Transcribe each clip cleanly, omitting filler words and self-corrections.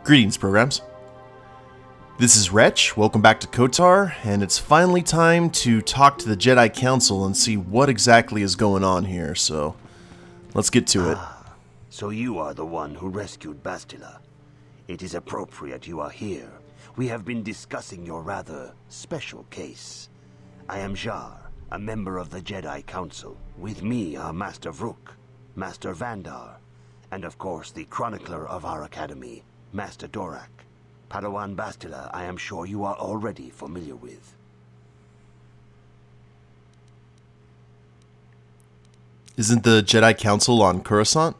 Greetings, programs. This is Wretch, welcome back to Kotar, and it's finally time to talk to the Jedi Council and see what exactly is going on here, so let's get to it. So you are the one who rescued Bastila. It is appropriate you are here. We have been discussing your rather special case. I am Jar, a member of the Jedi Council. With me are Master Vrook, Master Vandar, and of course the chronicler of our academy, Master Dorak. Padawan Bastila, I am sure you are already familiar with. Isn't the Jedi Council on Coruscant?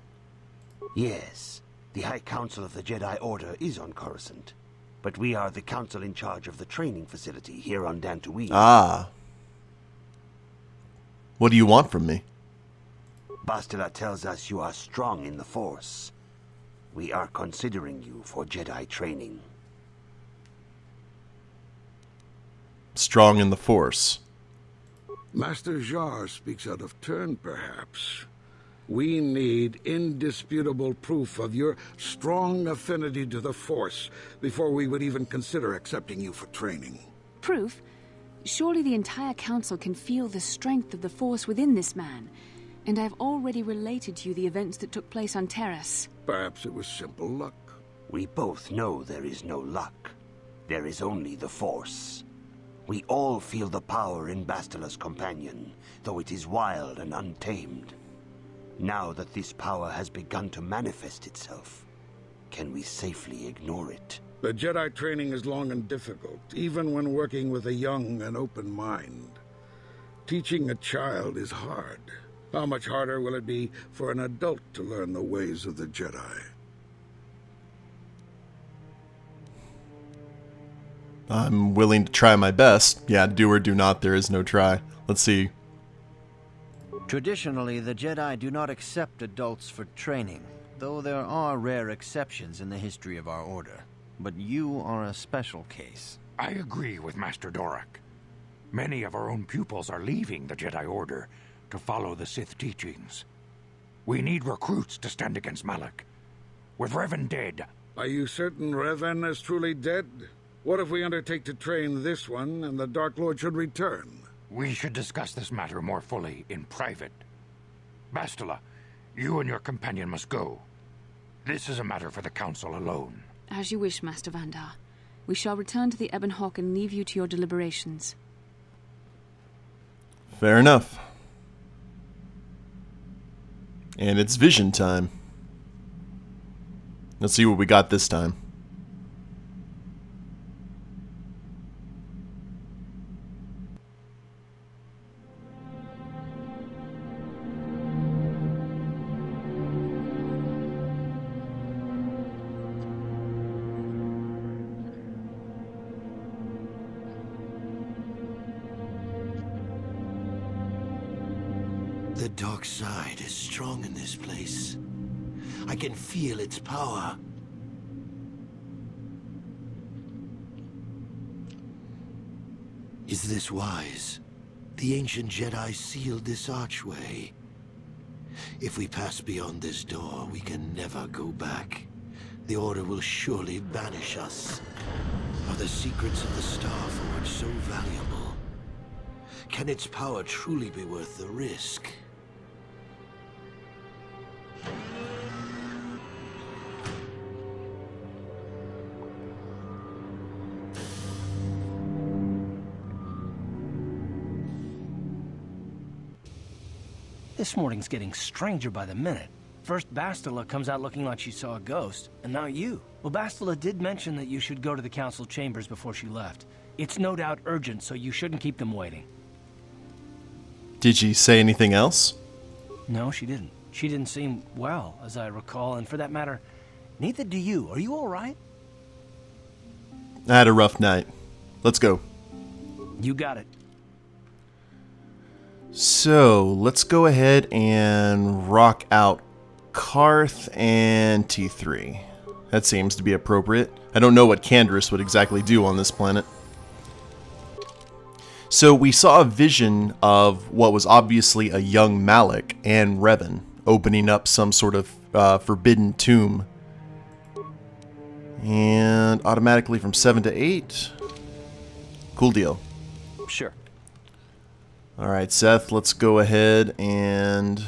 Yes, the High Council of the Jedi Order is on Coruscant, but we are the council in charge of the training facility here on Dantooine. Ah. What do you want from me? Bastila tells us you are strong in the Force. We are considering you for Jedi training. Strong in the Force. Master Jar speaks out of turn, perhaps. We need indisputable proof of your strong affinity to the Force before we would even consider accepting you for training. Proof? Surely the entire council can feel the strength of the Force within this man. And I've already related to you the events that took place on Terrace. Perhaps it was simple luck. We both know there is no luck. There is only the Force. We all feel the power in Bastila's companion, though it is wild and untamed. Now that this power has begun to manifest itself, can we safely ignore it? The Jedi training is long and difficult, even when working with a young and open mind. Teaching a child is hard. How much harder will it be for an adult to learn the ways of the Jedi? I'm willing to try my best. Yeah, do or do not, there is no try. Let's see. Traditionally, the Jedi do not accept adults for training, though there are rare exceptions in the history of our order. But you are a special case. I agree with Master Dorak. Many of our own pupils are leaving the Jedi Order to follow the Sith teachings. We need recruits to stand against Malak. With Revan dead... Are you certain Revan is truly dead? What if we undertake to train this one and the Dark Lord should return? We should discuss this matter more fully in private. Bastila, you and your companion must go. This is a matter for the Council alone. As you wish, Master Vandar. We shall return to the Ebon Hawk and leave you to your deliberations. Fair enough. And it's vision time. Let's see what we got this time. The dark side is strong in this place. I can feel its power. Is this wise? The ancient Jedi sealed this archway. If we pass beyond this door, we can never go back. The Order will surely banish us. Are the secrets of the Star Forge so valuable? Can its power truly be worth the risk? This morning's getting stranger by the minute. First Bastila comes out looking like she saw a ghost, and now you. Well, Bastila did mention that you should go to the council chambers before she left. It's no doubt urgent, so you shouldn't keep them waiting. Did she say anything else? No, she didn't. She didn't seem well, as I recall, and for that matter, neither do you. Are you all right? I had a rough night. Let's go. You got it. So, let's go ahead and rock out Karth and T3. That seems to be appropriate. I don't know what Canderous would exactly do on this planet. So we saw a vision of what was obviously a young Malak and Revan opening up some sort of forbidden tomb. And automatically from 7 to 8. Cool deal. Sure. Alright, Seth, let's go ahead and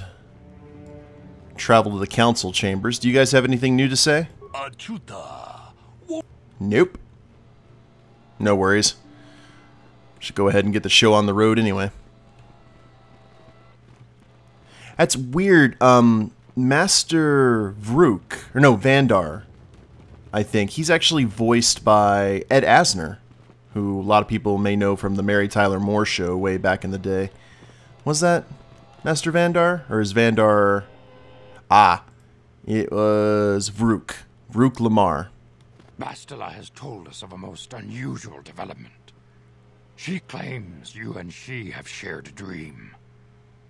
travel to the council chambers. Do you guys have anything new to say? Nope. No worries. Should go ahead and get the show on the road anyway. That's weird. Master Vrook, or no, Vandar, I think. He's actually voiced by Ed Asner, who a lot of people may know from the Mary Tyler Moore show way back in the day. Was that Master Vandar? Or is Vandar... Ah, it was Vrook. Vrook Lamar. Bastila has told us of a most unusual development. She claims you and she have shared a dream.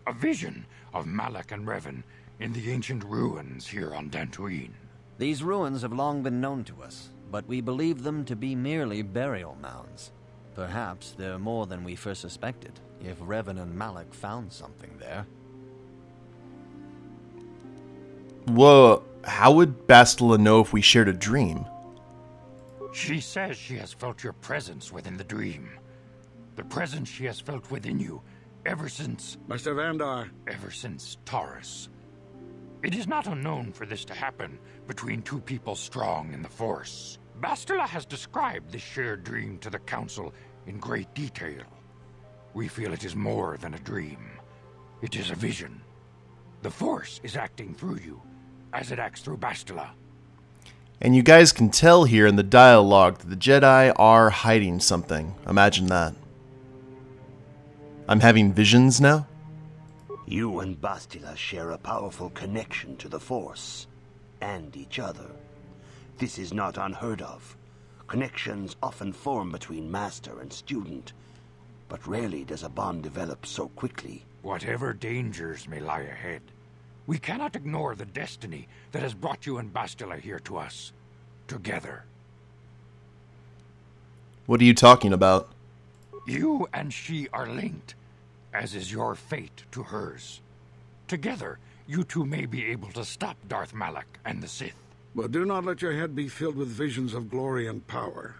A vision of Malak and Revan in the ancient ruins here on Dantooine. These ruins have long been known to us, but we believe them to be merely burial mounds. Perhaps they're more than we first suspected, if Revan and Malak found something there. Whoa, how would Bastila know if we shared a dream? She says she has felt your presence within the dream. The presence she has felt within you ever since... Master Vandar. Ever since Taurus. It is not unknown for this to happen between two people strong in the Force. Bastila has described this shared dream to the Council in great detail. We feel it is more than a dream. It is a vision. The Force is acting through you, as it acts through Bastila. And you guys can tell here in the dialogue that the Jedi are hiding something. Imagine that. I'm having visions now? You and Bastila share a powerful connection to the Force, and each other. This is not unheard of. Connections often form between master and student, but rarely does a bond develop so quickly. Whatever dangers may lie ahead, we cannot ignore the destiny that has brought you and Bastila here to us, together. What are you talking about? You and she are linked, as is your fate to hers. Together, you two may be able to stop Darth Malak and the Sith. But do not let your head be filled with visions of glory and power.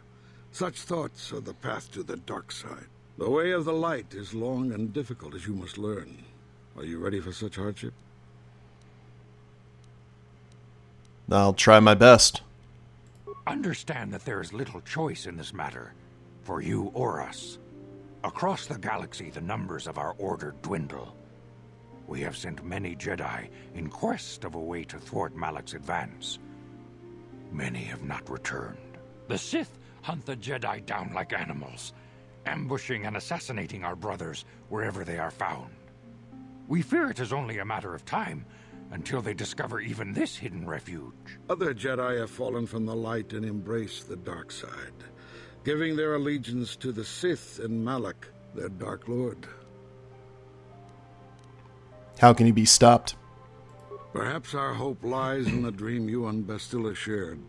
Such thoughts are the path to the dark side. The way of the light is long and difficult, as you must learn. Are you ready for such hardship? I'll try my best. Understand that there is little choice in this matter, for you or us. Across the galaxy, the numbers of our order dwindle. We have sent many Jedi in quest of a way to thwart Malak's advance. Many have not returned. The Sith hunt the Jedi down like animals, ambushing and assassinating our brothers wherever they are found. We fear it is only a matter of time until they discover even this hidden refuge. Other Jedi have fallen from the light and embraced the dark side, giving their allegiance to the Sith and Malak, their Dark Lord. How can he be stopped? Perhaps our hope lies in the dream you and Bastila shared.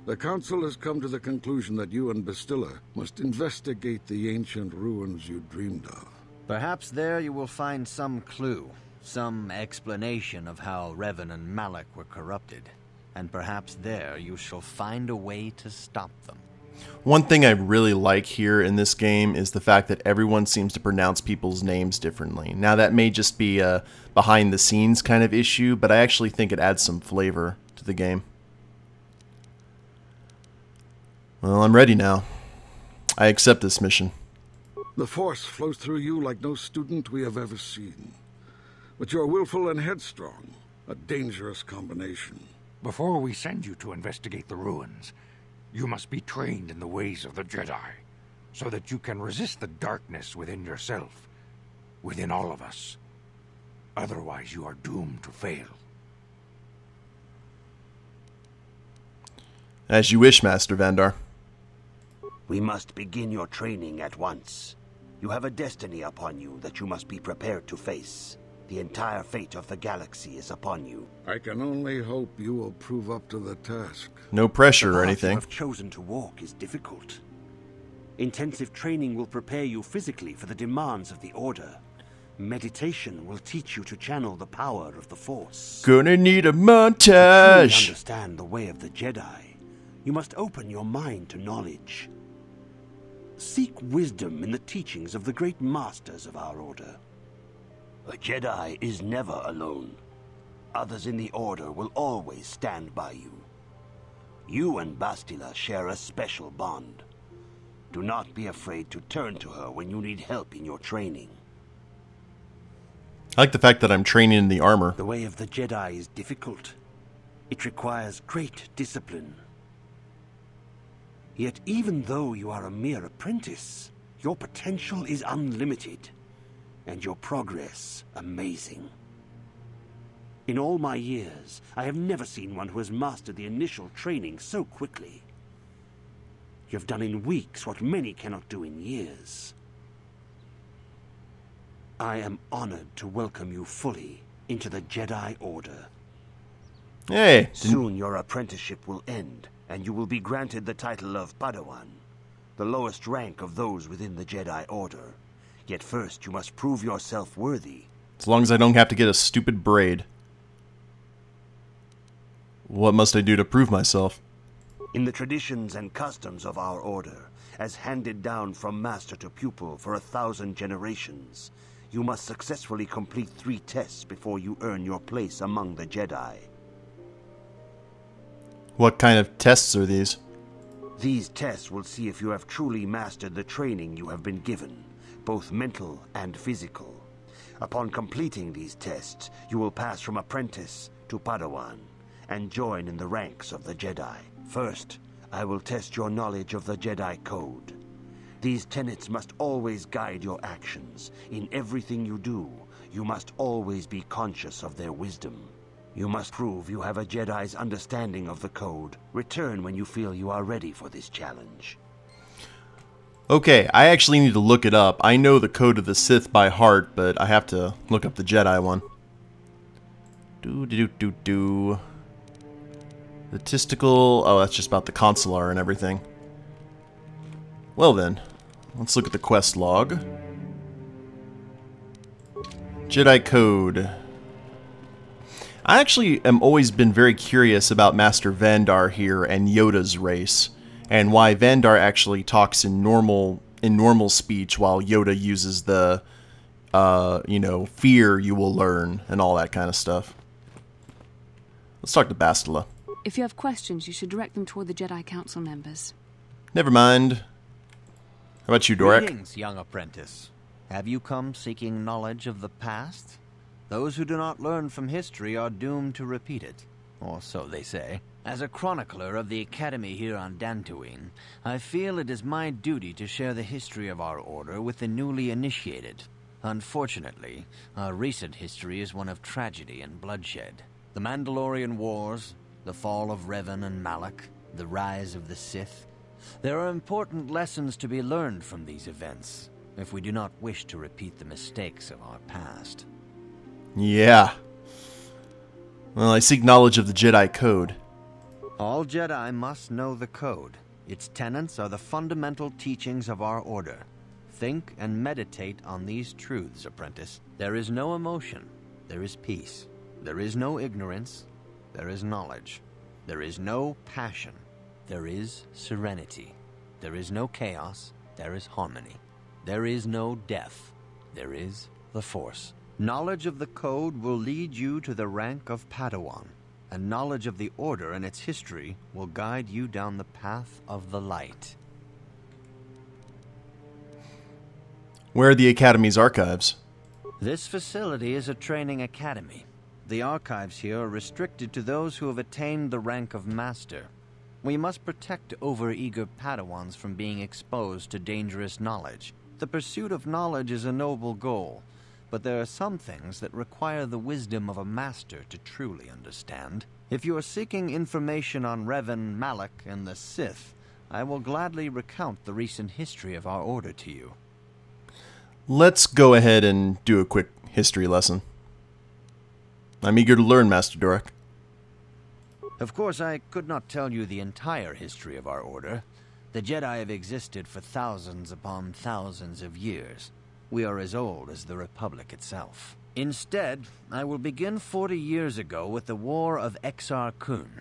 The Council has come to the conclusion that you and Bastila must investigate the ancient ruins you dreamed of. Perhaps there you will find some clue, some explanation of how Revan and Malak were corrupted. And perhaps there you shall find a way to stop them. One thing I really like here in this game is the fact that everyone seems to pronounce people's names differently. Now that may just be a behind the scenes kind of issue, but I actually think it adds some flavor to the game. Well, I'm ready now. I accept this mission. The Force flows through you like no student we have ever seen. But you're willful and headstrong, a dangerous combination. Before we send you to investigate the ruins, you must be trained in the ways of the Jedi, so that you can resist the darkness within yourself, within all of us. Otherwise, you are doomed to fail. As you wish, Master Vandar. We must begin your training at once. You have a destiny upon you that you must be prepared to face. The entire fate of the galaxy is upon you. I can only hope you will prove up to the task. No pressure The or path anything. you have chosen to walk is difficult. Intensive training will prepare you physically for the demands of the Order. Meditation will teach you to channel the power of the Force. Gonna need a To truly montage. understand the way of the Jedi, You must open your mind to knowledge. Seek wisdom in the teachings of the great masters of our order. A Jedi is never alone. Others in the Order will always stand by you. You and Bastila share a special bond. Do not be afraid to turn to her when you need help in your training. I like the fact that I'm training in the armor. The way of the Jedi is difficult. It requires great discipline. Yet even though you are a mere apprentice, your potential is unlimited, and your progress amazing. In all my years, I have never seen one who has mastered the initial training so quickly. You have done in weeks what many cannot do in years. I am honored to welcome you fully into the Jedi Order. Hey! Soon your apprenticeship will end, and you will be granted the title of Padawan, the lowest rank of those within the Jedi Order. Yet first you must prove yourself worthy. As long as I don't have to get a stupid braid. What must I do to prove myself? In the traditions and customs of our order, as handed down from master to pupil for 1,000 generations, you must successfully complete 3 tests before you earn your place among the Jedi. What kind of tests are these? These tests will see if you have truly mastered the training you have been given, both mental and physical. Upon completing these tests, you will pass from apprentice to Padawan, and join in the ranks of the Jedi. First, I will test your knowledge of the Jedi Code. These tenets must always guide your actions. In everything you do, you must always be conscious of their wisdom. You must prove you have a Jedi's understanding of the Code. Return when you feel you are ready for this challenge. Okay, I actually need to look it up. I know the Code of the Sith by heart, but I have to look up the Jedi one. The testicle... Oh, that's just about the consular and everything. Well then, let's look at the quest log. Jedi Code. I actually am always been very curious about Master Vandar here and Yoda's race, and why Vandar actually talks in normal speech while Yoda uses the, you know, fear you will learn and all that kind of stuff. Let's talk to Bastila. If you have questions, you should direct them toward the Jedi Council members. Never mind. How about you, Dorek? Greetings, young apprentice. Have you come seeking knowledge of the past? Those who do not learn from history are doomed to repeat it, or so they say. As a chronicler of the Academy here on Dantooine, I feel it is my duty to share the history of our order with the newly initiated. Unfortunately, our recent history is one of tragedy and bloodshed. The Mandalorian Wars, the fall of Revan and Malak, the rise of the Sith. There are important lessons to be learned from these events, if we do not wish to repeat the mistakes of our past. Yeah. Well, I seek knowledge of the Jedi Code. All Jedi must know the Code. Its tenets are the fundamental teachings of our order. Think and meditate on these truths, apprentice. There is no emotion. There is peace. There is no ignorance. There is knowledge. There is no passion. There is serenity. There is no chaos. There is harmony. There is no death. There is the Force. Knowledge of the Code will lead you to the rank of Padawan, and knowledge of the Order and its history will guide you down the path of the light. Where are the Academy's archives? This facility is a training academy. The archives here are restricted to those who have attained the rank of Master. We must protect overeager Padawans from being exposed to dangerous knowledge. The pursuit of knowledge is a noble goal, but there are some things that require the wisdom of a master to truly understand. If you are seeking information on Revan, Malak, and the Sith, I will gladly recount the recent history of our order to you. Let's go ahead and do a quick history lesson. I'm eager to learn, Master Dorek. Of course, I could not tell you the entire history of our order. The Jedi have existed for thousands upon thousands of years. We are as old as the Republic itself. Instead, I will begin 40 years ago with the War of Exar Kun.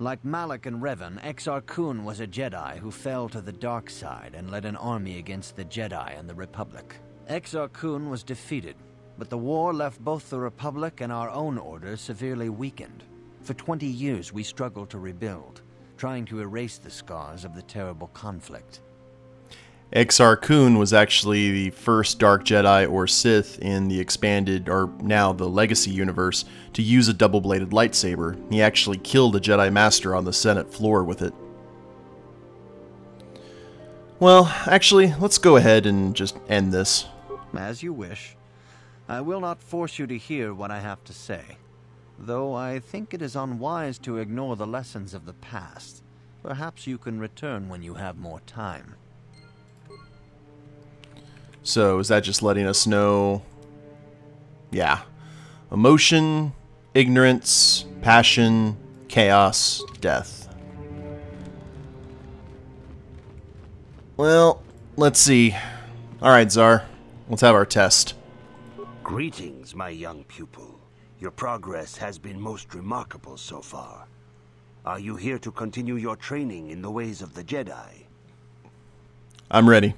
Like Malak and Revan, Exar Kun was a Jedi who fell to the dark side and led an army against the Jedi and the Republic. Exar Kun was defeated, but the war left both the Republic and our own order severely weakened. For 20 years we struggled to rebuild, trying to erase the scars of the terrible conflict. Exar Kun was actually the first Dark Jedi or Sith in the expanded, or now the Legacy universe, to use a double-bladed lightsaber. He actually killed a Jedi Master on the Senate floor with it. Well, actually, let's go ahead and just end this. As you wish. I will not force you to hear what I have to say, though I think it is unwise to ignore the lessons of the past. Perhaps you can return when you have more time. So, is that just letting us know? Yeah. Emotion, ignorance, passion, chaos, death. Well, let's see. Alright, Czar. Let's have our test. Greetings, my young pupil. Your progress has been most remarkable so far. Are you here to continue your training in the ways of the Jedi? I'm ready.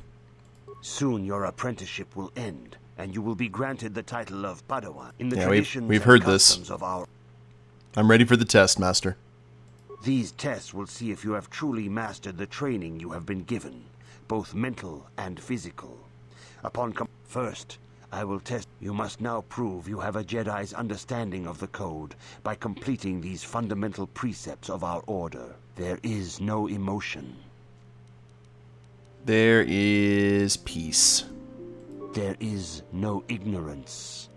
Soon your apprenticeship will end, and you will be granted the title of Padawan in the Yeah, traditions we've and heard this. customs of our... I'm ready for the test, Master. These tests will see if you have truly mastered the training you have been given, both mental and physical. First, I will test. You must now prove you have a Jedi's understanding of the Code by completing these fundamental precepts of our order. There is no emotion. There is peace. There is no ignorance.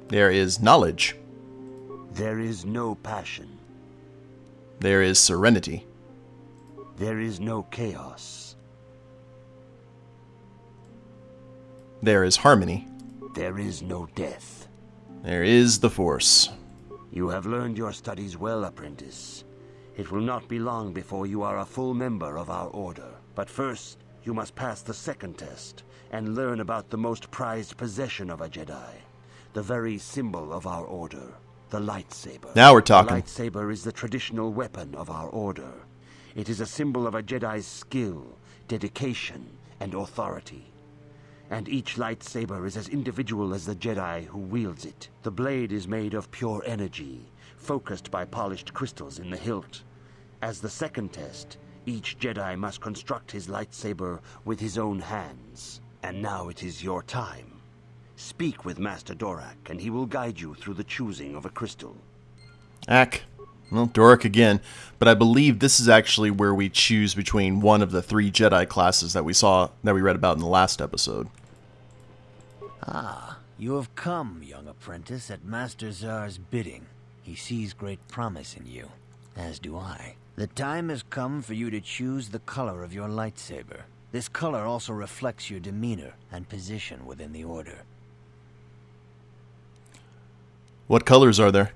There is knowledge. There is no passion. There is serenity. There is no chaos. There is harmony. There is no death. There is the Force. You have learned your studies well, apprentice. It will not be long before you are a full member of our order. But first, you must pass the second test and learn about the most prized possession of a Jedi, the very symbol of our order, the lightsaber. Now we're talking. The lightsaber is the traditional weapon of our order. It is a symbol of a Jedi's skill, dedication, and authority. And each lightsaber is as individual as the Jedi who wields it. The blade is made of pure energy, focused by polished crystals in the hilt. As the second test, each Jedi must construct his lightsaber with his own hands. And now it is your time. Speak with Master Dorak, and he will guide you through the choosing of a crystal. Well, Dorak again, but I believe this is actually where we choose between one of the 3 Jedi classes that we read about in the last episode. Ah, you have come, young apprentice, at Master Zar's bidding. He sees great promise in you, as do I. The time has come for you to choose the color of your lightsaber. This color also reflects your demeanor and position within the Order. What colors are there?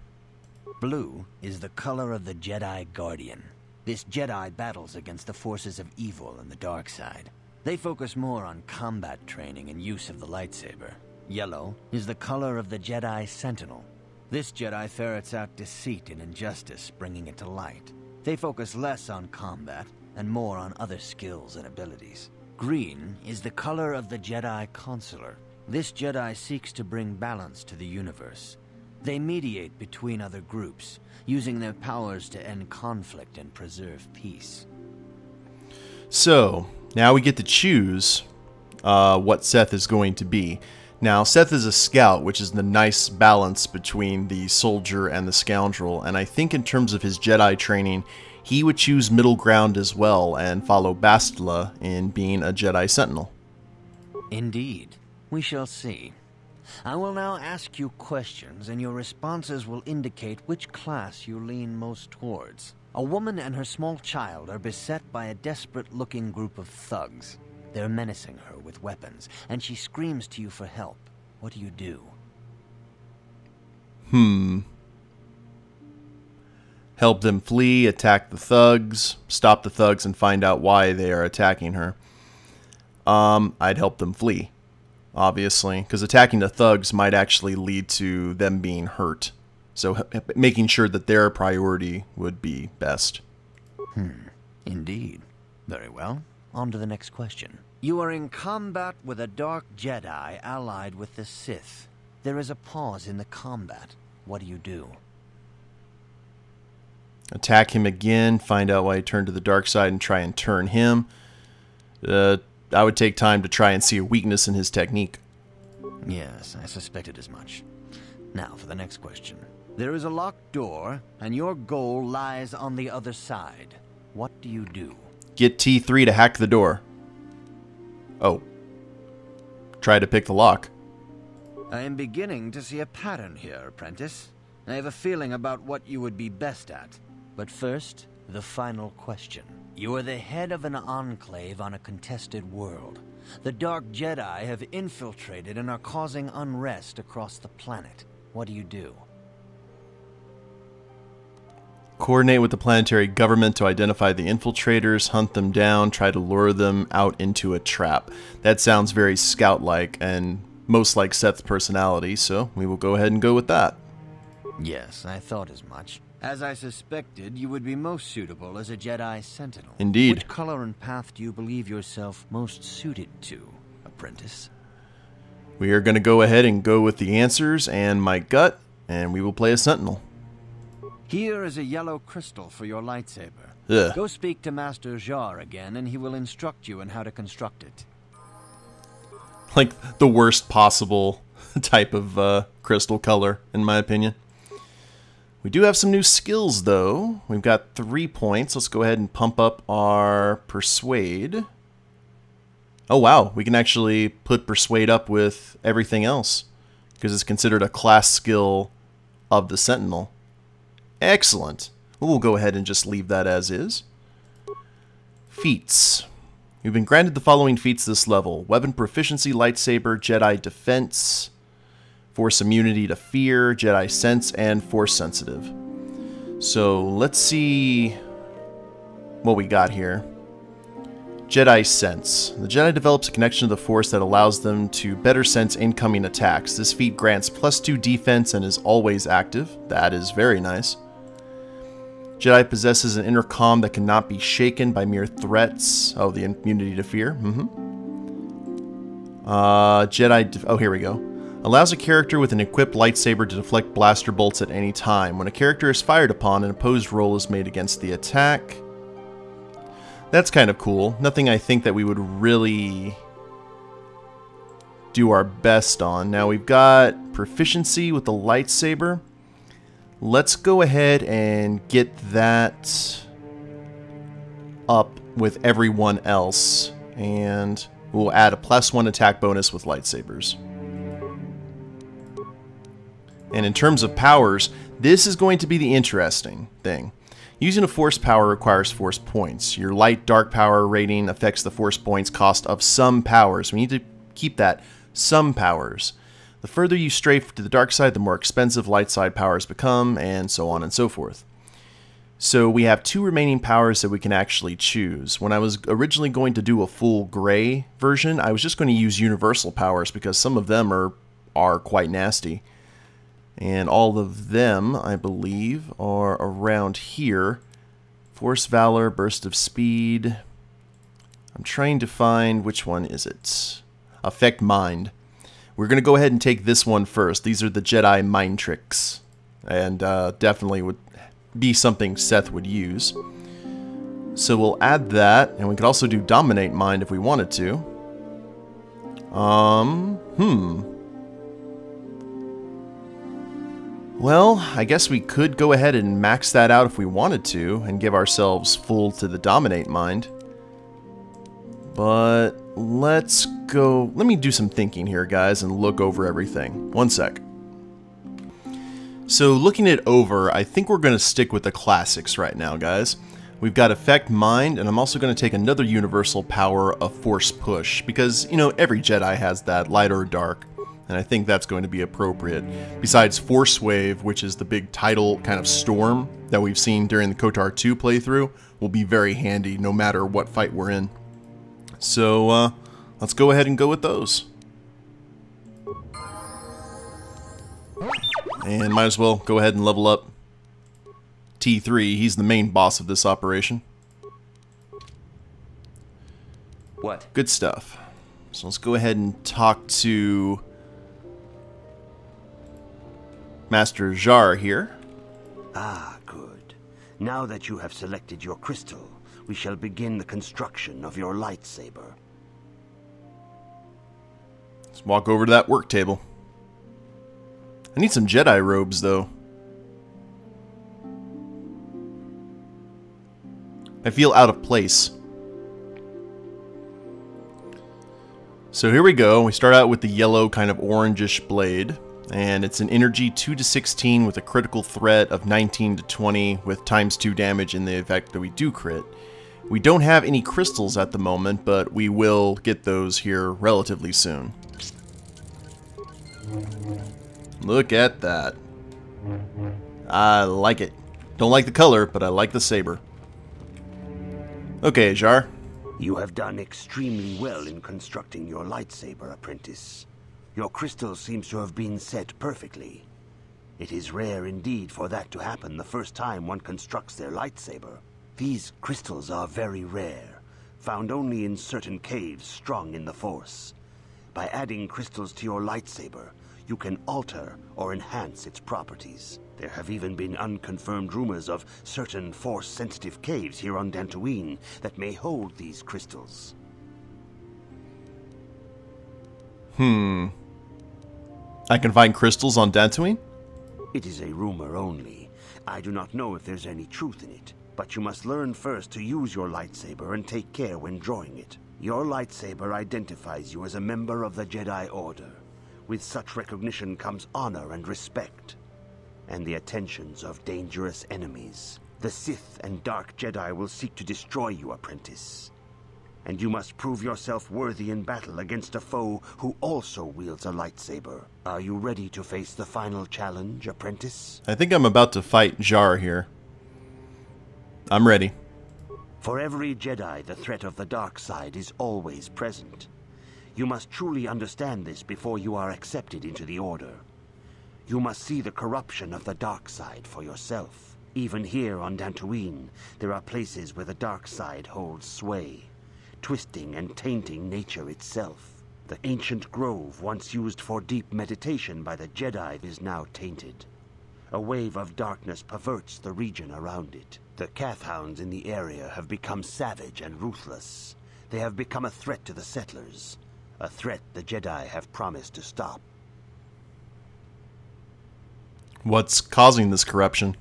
Blue is the color of the Jedi Guardian. This Jedi battles against the forces of evil and the dark side. They focus more on combat training and use of the lightsaber. Yellow is the color of the Jedi Sentinel. This Jedi ferrets out deceit and injustice, bringing it to light. They focus less on combat and more on other skills and abilities. Green is the color of the Jedi Counselor. This Jedi seeks to bring balance to the universe. They mediate between other groups, using their powers to end conflict and preserve peace. So, now we get to choose what Seth is going to be. Now, Seth is a scout, which is the nice balance between the soldier and the scoundrel, and I think in terms of his Jedi training, he would choose middle ground as well and follow Bastila in being a Jedi Sentinel. Indeed. We shall see. I will now ask you questions, and your responses will indicate which class you lean most towards. A woman and her small child are beset by a desperate-looking group of thugs. They're menacing her with weapons, and she screams to you for help. What do you do? Help them flee, attack the thugs, stop the thugs, and find out why they are attacking her. I'd help them flee, obviously, because attacking the thugs might actually lead to them being hurt. So making sure that their priority would be best. Indeed. Very well. On to the next question. You are in combat with a dark Jedi allied with the Sith. There is a pause in the combat. What do you do? Attack him again, find out why he turned to the dark side, and try and turn him. I would take time to try and see a weakness in his technique. Yes, I suspected as much. Now for the next question. There is a locked door, and your goal lies on the other side. What do you do? Get T3 to hack the door. Oh. Try to pick the lock. I am beginning to see a pattern here, apprentice. I have a feeling about what you would be best at. But first, the final question. You are the head of an enclave on a contested world. The Dark Jedi have infiltrated and are causing unrest across the planet. What do you do? Coordinate with the planetary government to identify the infiltrators, hunt them down, try to lure them out into a trap. That sounds very scout-like and most like Seth's personality, so we will go ahead and go with that. Yes, I thought as much. As I suspected, you would be most suitable as a Jedi Sentinel. Indeed. Which color and path do you believe yourself most suited to, apprentice? We are going to go ahead and go with the answers and my gut, and we will play a Sentinel. Here is a yellow crystal for your lightsaber. Ugh. Go speak to Master Jar again, and he will instruct you in how to construct it. Like the worst possible type of crystal color, in my opinion. We do have some new skills, though. We've got 3 points. Let's go ahead and pump up our Persuade. Oh, wow. We can actually put Persuade up with everything else, because it's considered a class skill of the Sentinel. Excellent. We'll go ahead and just leave that as is. Feats. You've been granted the following feats this level. Weapon Proficiency, Lightsaber, Jedi Defense, Force Immunity to Fear, Jedi Sense, and Force Sensitive. So let's see what we got here. Jedi Sense. The Jedi develops a connection to the Force that allows them to better sense incoming attacks. This feat grants +2 defense and is always active. That is very nice. Jedi possesses an inner calm that cannot be shaken by mere threats. Oh, the immunity to fear. Oh, here we go. Allows a character with an equipped lightsaber to deflect blaster bolts at any time. When a character is fired upon, an opposed roll is made against the attack. That's kind of cool. Nothing I think that we would really do our best on. Now we've got proficiency with the lightsaber. Let's go ahead and get that up with everyone else. And we'll add a +1 attack bonus with lightsabers. And in terms of powers, this is going to be the interesting thing. Using a force power requires force points. Your light-dark power rating affects the force points cost of some powers. We need to keep that some powers. The further you stray to the dark side, the more expensive light side powers become, and so on and so forth. So we have 2 remaining powers that we can actually choose. When I was originally going to do a full gray version, I was just going to use universal powers because some of them are quite nasty. And all of them, I believe, are around here. Force Valor, Burst of Speed. I'm trying to find which one is it. Affect Mind. We're going to go ahead and take this one first. These are the Jedi Mind Tricks. And definitely would be something Seth would use. So we'll add that. And we could also do Dominate Mind if we wanted to. Well, I guess we could go ahead and max that out if we wanted to, and give ourselves full to the Dominate Mind. But let's go... Let me do some thinking here, guys, and look over everything. One sec. So, looking it over, I think we're going to stick with the classics right now, guys. We've got Affect Mind, and I'm also going to take another universal power of Force Push, because, you know, every Jedi has that, light or dark. And I think that's going to be appropriate. Besides Force Wave, which is the big tidal kind of storm that we've seen during the KOTOR 2 playthrough, will be very handy no matter what fight we're in. So, let's go ahead and go with those. And might as well go ahead and level up T3. He's the main boss of this operation. What? Good stuff. So let's go ahead and talk to Master Jar here. Ah, good. Now that you have selected your crystal, we shall begin the construction of your lightsaber. Let's walk over to that work table. I need some Jedi robes, though. I feel out of place. So here we go. We start out with the yellow, kind of orangish blade. And it's an energy 2-16 with a critical threat of 19-20 with ×2 damage in the event that we do crit. We don't have any crystals at the moment, but we will get those here relatively soon. Look at that. I like it. Don't like the color, but I like the saber. Okay, Jar. You have done extremely well in constructing your lightsaber, apprentice. Your crystal seems to have been set perfectly. It is rare indeed for that to happen the first time one constructs their lightsaber. These crystals are very rare, found only in certain caves strong in the Force. By adding crystals to your lightsaber, you can alter or enhance its properties. There have even been unconfirmed rumors of certain Force-sensitive caves here on Dantooine that may hold these crystals. I can find crystals on Dantooine? It is a rumor only. I do not know if there's any truth in it, but you must learn first to use your lightsaber and take care when drawing it. Your lightsaber identifies you as a member of the Jedi Order. With such recognition comes honor and respect, and the attentions of dangerous enemies. The Sith and Dark Jedi will seek to destroy you, apprentice. And you must prove yourself worthy in battle against a foe who also wields a lightsaber. Are you ready to face the final challenge, apprentice? I think I'm about to fight Jar here. I'm ready. For every Jedi, the threat of the dark side is always present. You must truly understand this before you are accepted into the Order. You must see the corruption of the dark side for yourself. Even here on Dantooine, there are places where the dark side holds sway, twisting and tainting nature itself. The ancient grove once used for deep meditation by the Jedi is now tainted. A wave of darkness perverts the region around it. The Kathhounds in the area have become savage and ruthless. They have become a threat to the settlers, a threat the Jedi have promised to stop. What's causing this corruption?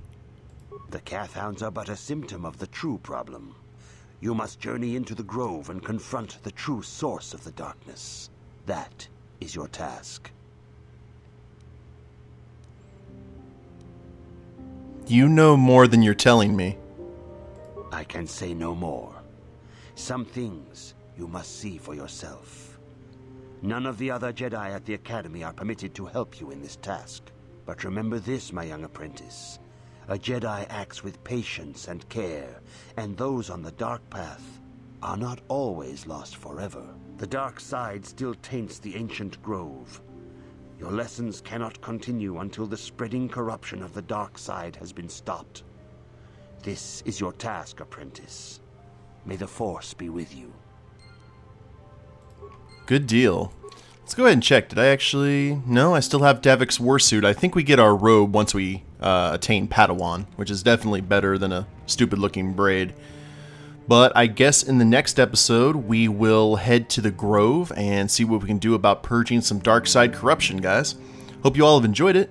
The Kathhounds are but a symptom of the true problem. You must journey into the grove and confront the true source of the darkness. That is your task. You know more than you're telling me. I can say no more. Some things you must see for yourself. None of the other Jedi at the Academy are permitted to help you in this task. But remember this, my young apprentice. A Jedi acts with patience and care, and those on the dark path are not always lost forever. The dark side still taints the ancient grove. Your lessons cannot continue until the spreading corruption of the dark side has been stopped. This is your task, apprentice. May the Force be with you. Good deal. Let's go ahead and check. Did I actually... No, I still have Davik's warsuit. I think we get our robe once we attain Padawan, which is definitely better than a stupid-looking braid. But I guess in the next episode, we will head to the Grove and see what we can do about purging some dark side corruption, guys. Hope you all have enjoyed it.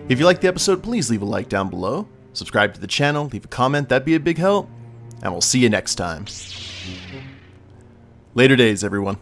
If you liked the episode, please leave a like down below. Subscribe to the channel, leave a comment, that'd be a big help. And we'll see you next time. Later days, everyone.